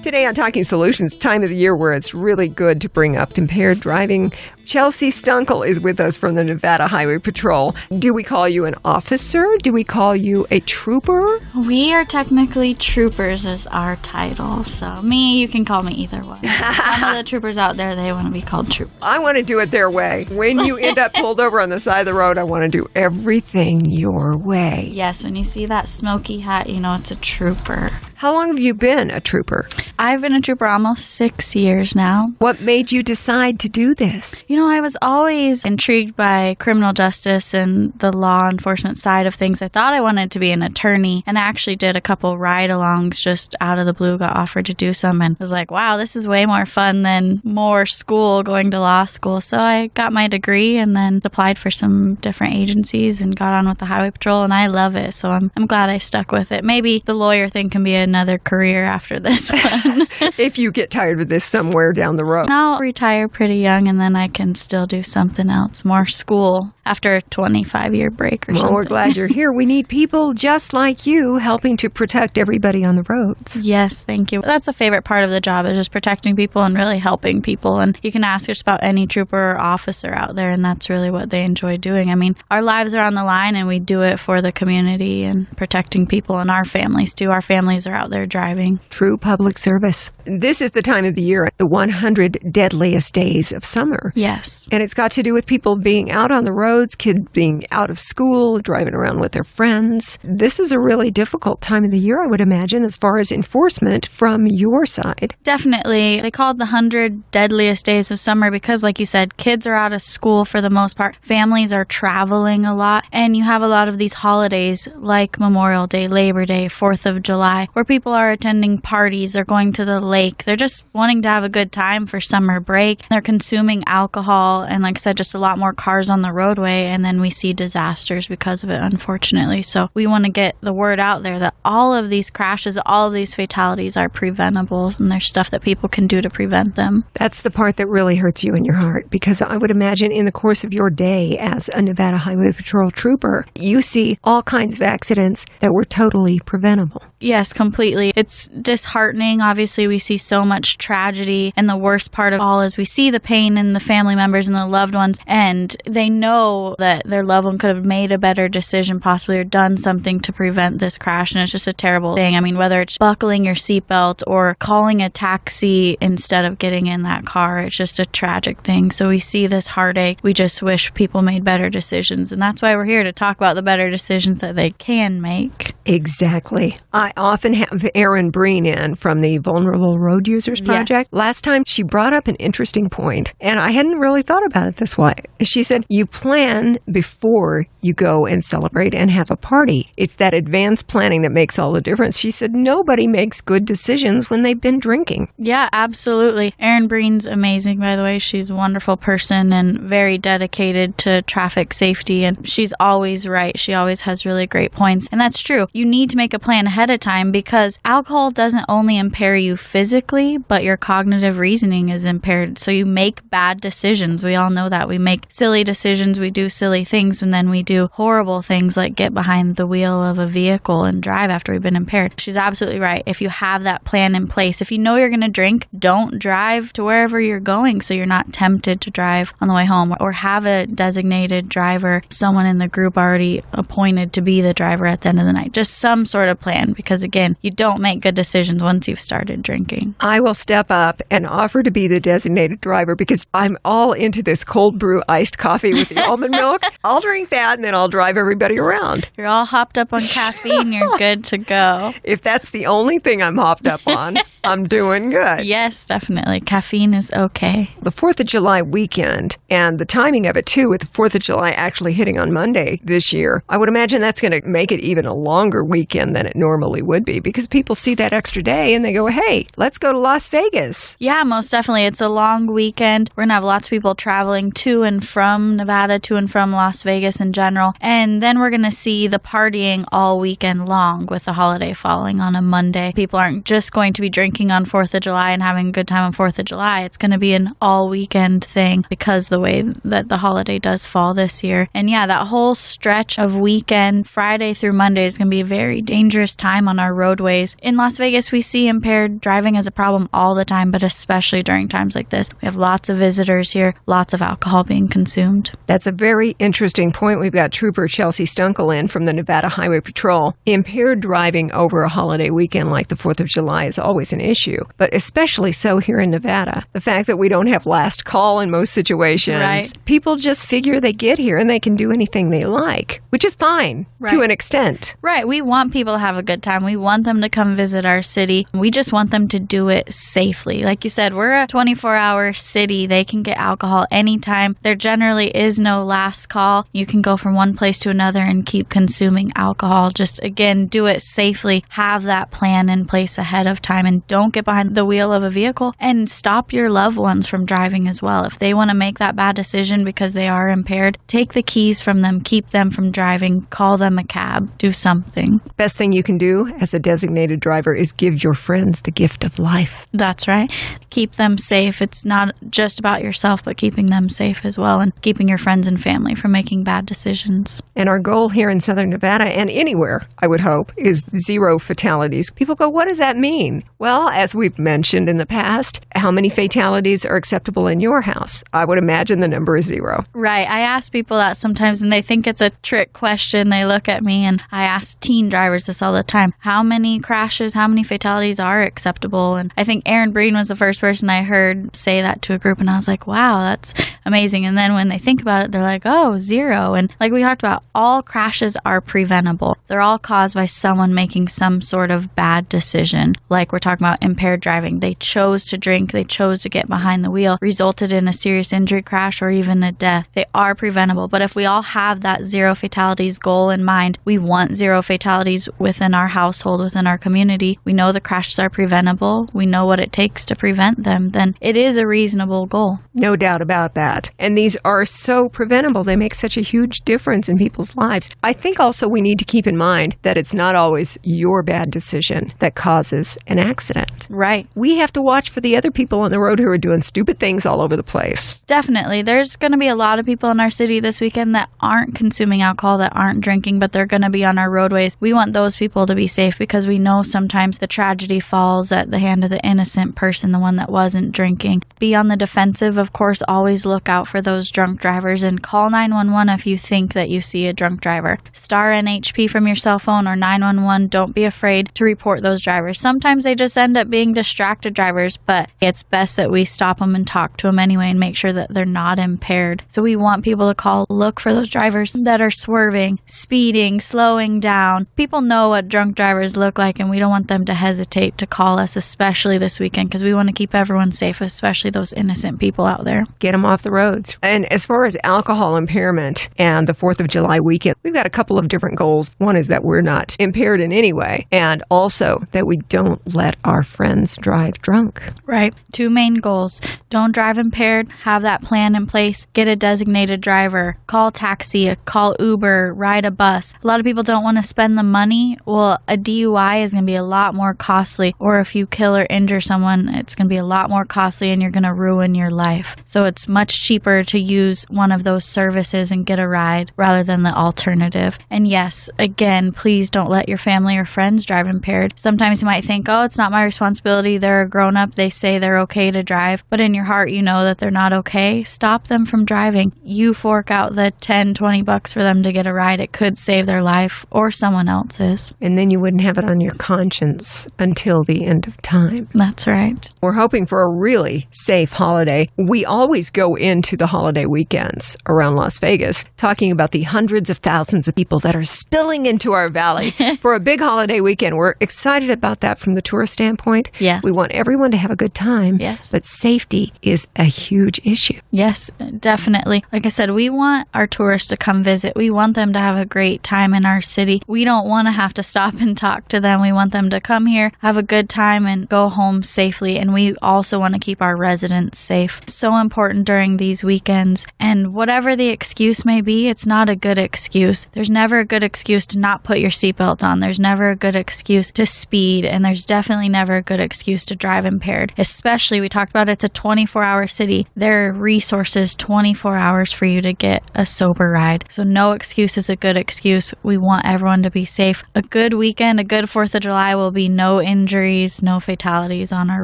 Today on Talking Solutions, time of the year where it's really good to bring up impaired driving. Chelsea Stuenkel is with us from the Nevada Highway Patrol. Do we call you an officer? Do we call you a trooper? We are technically troopers as our title. So you can call me either one. Some of the troopers out there, they want to be called troopers. I want to do it their way. When you end up pulled over on the side of the road, I want to do everything your way. Yes, when you see that smoky hat, you know it's a trooper. How long have you been a trooper? I've been a trooper almost 6 years now. What made you decide to do this? You know, I was always intrigued by criminal justice and the law enforcement side of things. I thought I wanted to be an attorney, and I actually did a couple ride-alongs just out of the blue, got offered to do some, and was like, wow, this is way more fun than more school, going to law school. So I got my degree and then applied for some different agencies and got on with the Highway Patrol, and I love it. So I'm glad I stuck with it. Maybe the lawyer thing can be another career after this one. If you get tired of this somewhere down the road. I'll retire pretty young, and then I can still do something else, more school, after a 25-year break or something. Well, we're glad you're here. We need people just like you helping to protect everybody on the roads. Yes, thank you. That's a favorite part of the job, is just protecting people and really helping people. And you can ask just about any trooper or officer out there, and that's really what they enjoy doing. I mean, our lives are on the line, and we do it for the community and protecting people and our families, too. Our families are out there driving. True public service. This is the time of the year, the 100 deadliest days of summer. Yes. And it's got to do with people being out on the roads, kids being out of school, driving around with their friends. This is a really difficult time of the year, I would imagine, as far as enforcement from your side. Definitely. They call it the 100 deadliest days of summer because, like you said, kids are out of school for the most part. Families are traveling a lot. And you have a lot of these holidays like Memorial Day, Labor Day, 4th of July, where people are attending parties. They're going to the lake. They're just wanting to have a good time for summer break. They're consuming alcohol and, like I said, just a lot more cars on the roadway, and then we see disasters because of it, unfortunately. So we want to get the word out there that all of these crashes, all of these fatalities are preventable, and there's stuff that people can do to prevent them. That's the part that really hurts you in your heart, because I would imagine in the course of your day as a Nevada Highway Patrol trooper, you see all kinds of accidents that were totally preventable. Yes, completely. It's disheartening. Obviously, we see so much tragedy, and the worst part of all is we see the pain in the family members and the loved ones, and they know that their loved one could have made a better decision possibly or done something to prevent this crash, and it's just a terrible thing. I mean, whether it's buckling your seatbelt or calling a taxi instead of getting in that car, it's just a tragic thing. So we see this heartache. We just wish people made better decisions, and that's why we're here to talk about the better decisions that they can make. Exactly. I often have Erin Breen in from the Vulnerable Road Users Project. Yes. Last time she brought up an interesting point, and I hadn't really thought about it this way. She said, you plan before you go and celebrate and have a party. It's that advanced planning that makes all the difference. She said, nobody makes good decisions when they've been drinking. Yeah, absolutely. Erin Breen's amazing, by the way. She's a wonderful person and very dedicated to traffic safety, and she's always right. She always has really great points, and that's true. You need to make a plan ahead of time because alcohol doesn't only impair you physically, but your cognitive reasoning is impaired. So you make bad decisions. We all know that. We make silly decisions. We do silly things, and then we do horrible things like get behind the wheel of a vehicle and drive after we've been impaired. She's absolutely right. If you have that plan in place, if you know you're going to drink, don't drive to wherever you're going so you're not tempted to drive on the way home, or have a designated driver, someone in the group already appointed to be the driver at the end of the night. Just some sort of plan, because again, you don't make good decisions once you've started drinking. I will step up and offer to be the designated driver because I'm all into this cold brew iced coffee with the almond milk. I'll drink that and then I'll drive everybody around. You're all hopped up on caffeine. You're good to go. If that's the only thing I'm hopped up on, I'm doing good. Yes, definitely. Caffeine is okay. The 4th of July weekend and the timing of it too, with the 4th of July actually hitting on Monday this year, I would imagine that's going to make it even a longer weekend than it normally would be because people see that extra day and they go, hey, let's go to Las Vegas. Yeah, most definitely. It's a long weekend. We're going to have lots of people traveling to and from Nevada, to and from Las Vegas in general. And then we're going to see the partying all weekend long with the holiday falling on a Monday. People aren't just going to be drinking on 4th of July and having a good time on 4th of July. It's going to be an all weekend thing because the way that the holiday does fall this year. And yeah, that whole stretch of weekend, Friday through Monday, is going to be a very dangerous time on our roadway. roadways. In Las Vegas, we see impaired driving as a problem all the time, but especially during times like this. We have lots of visitors here, lots of alcohol being consumed. That's a very interesting point. We've got Trooper Chelsea Stuenkel in from the Nevada Highway Patrol. Impaired driving over a holiday weekend like the 4th of July is always an issue, but especially so here in Nevada. The fact that we don't have last call in most situations, right. People just figure they get here and they can do anything they like, which is fine to an extent. Right. We want people to have a good time. We want them to come visit our city. We just want them to do it safely. Like you said, we're a 24-hour city. They can get alcohol anytime. There generally is no last call. You can go from one place to another and keep consuming alcohol. Just, again, do it safely. Have that plan in place ahead of time, and don't get behind the wheel of a vehicle, and stop your loved ones from driving as well. If they want to make that bad decision because they are impaired, take the keys from them, keep them from driving, call them a cab, do something. Best thing you can do as a designated driver is give your friends the gift of life. That's right. Keep them safe. It's not just about yourself, but keeping them safe as well, and keeping your friends and family from making bad decisions. And our goal here in Southern Nevada, and anywhere, I would hope, is 0 fatalities. People go, what does that mean? Well, as we've mentioned in the past, how many fatalities are acceptable in your house? I would imagine the number is 0. Right. I ask people that sometimes, and they think it's a trick question. They look at me, and I ask teen drivers this all the time. How many crashes, how many fatalities are acceptable? And I think Aaron Breen was the first person I heard say that to a group, and I was like, wow, that's amazing. And then when they think about it, they're like, oh, 0. And like we talked about, all crashes are preventable. They're all caused by someone making some sort of bad decision. Like we're talking about impaired driving. They chose to drink, they chose to get behind the wheel, resulted in a serious injury, crash, or even a death. They are preventable. But if we all have that 0 fatalities goal in mind, we want 0 fatalities within our household, within our community. We know the crashes are preventable. We know what it takes to prevent them. Then it is a reasonable goal. No doubt about that. And these are so preventable. They make such a huge difference in people's lives. I think also we need to keep in mind that it's not always your bad decision that causes an accident. Right. We have to watch for the other people on the road who are doing stupid things all over the place. Definitely. There's going to be a lot of people in our city this weekend that aren't consuming alcohol, that aren't drinking, but they're going to be on our roadways. We want those people to be safe because we know sometimes the tragedy falls at the hand of the innocent person, the one that wasn't drinking. Be on the defensive, of course. Always look out for those drunk drivers and call 911 if you think that you see a drunk driver. Star NHP from your cell phone or 911. Don't be afraid to report those drivers. Sometimes they just end up being distracted drivers, but it's best that we stop them and talk to them anyway and make sure that they're not impaired. So we want people to call, look for those drivers that are swerving, speeding, slowing down. People know what drunk drivers look like, and we don't want them to hesitate to call us, especially this weekend, because we want to keep everyone safe, especially those innocent people out there. Get them off the roads. And as far as alcohol impairment and the 4th of July weekend, we've got a couple of different goals. One is that we're not impaired in any way, and also that we don't let our friends drive drunk. Right. 2 main goals. Don't drive impaired. Have that plan in place. Get a designated driver. Call taxi, call Uber, ride a bus. A lot of people don't want to spend the money. Well, a DUI is going to be a lot more costly, or if you kill or injure someone, it's going to be a lot more costly and you're going to ruin your life. So it's much cheaper to use one of those services and get a ride rather than the alternative. And yes, again, please don't let your family or friends drive impaired. Sometimes you might think, oh, it's not my responsibility. They're a grown-up. They say they're okay to drive. But in your heart, you know that they're not okay. Stop them from driving. You fork out the $10, $20 for them to get a ride. It could save their life or someone else's. And then you wouldn't have it on your conscience until the end of time. That's right. We're hoping for a really safe holiday. We always go into the holiday weekends around Las Vegas talking about the hundreds of thousands of people that are spilling into our valley for a big holiday weekend. We're excited about that from the tourist standpoint. Yes. We want everyone to have a good time. Yes. But safety is a huge issue. Yes, definitely. Like I said, we want our tourists to come visit. We want them to have a great time in our city. We don't want to have to stop and talk to them. We want them to come here, have a good time, and go home safely. And we also want to keep our residents safe. So important during these weekends. And whatever the excuse may be, it's not a good excuse. There's never a good excuse to not put your seatbelt on. There's never a good excuse to speed. And there's definitely never a good excuse to drive impaired. Especially, we talked about it's a 24-hour city. There are resources 24 hours for you to get a sober ride. So no excuse is a good excuse. We want everyone to be safe. A good weekend, a good good 4th of July will be no injuries, no fatalities on our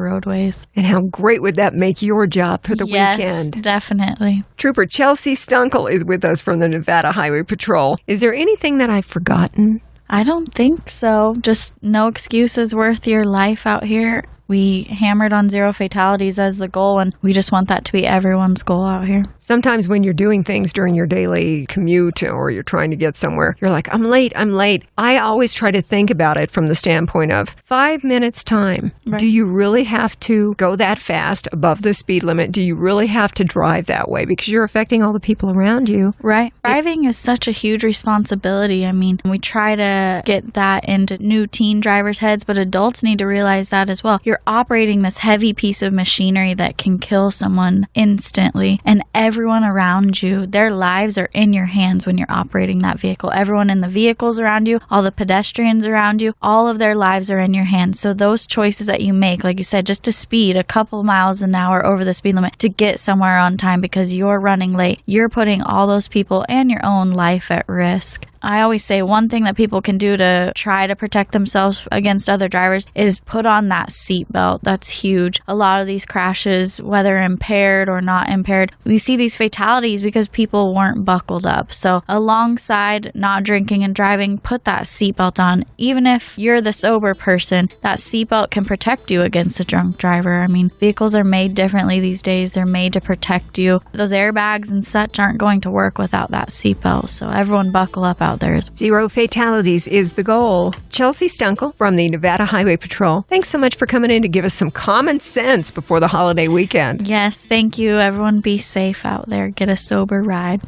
roadways. And how great would that make your job for the weekend? Yes, definitely. Trooper Chelsea Stuenkel is with us from the Nevada Highway Patrol. Is there anything that I've forgotten? I don't think so. Just no excuses worth your life out here. We hammered on 0 fatalities as the goal, and we just want that to be everyone's goal out here. Sometimes when you're doing things during your daily commute or you're trying to get somewhere, you're like, I'm late. I always try to think about it from the standpoint of 5 minutes time. Right. Do you really have to go that fast above the speed limit? Do you really have to drive that way? Because you're affecting all the people around you. Right. Driving is such a huge responsibility. I mean, we try to get that into new teen drivers' heads, but adults need to realize that as well. You're operating this heavy piece of machinery that can kill someone instantly, and everyone around you, their lives are in your hands when you're operating that vehicle. Everyone in the vehicles around you, all the pedestrians around you, all of their lives are in your hands. So those choices that you make, like you said, just to speed a couple miles an hour over the speed limit to get somewhere on time because you're running late, you're putting all those people and your own life at risk. I always say one thing that people can do to try to protect themselves against other drivers is put on that seatbelt. That's huge. A lot of these crashes, whether impaired or not impaired, we see these fatalities because people weren't buckled up. So alongside not drinking and driving, put that seatbelt on. Even if you're the sober person, that seatbelt can protect you against a drunk driver. I mean, vehicles are made differently these days. They're made to protect you. Those airbags and such aren't going to work without that seatbelt. So everyone buckle up out there. 0 fatalities is the goal. Chelsea Stuenkel from the Nevada Highway Patrol. Thanks so much for coming in to give us some common sense before the holiday weekend. Yes, thank you. Everyone be safe out there. Get a sober ride.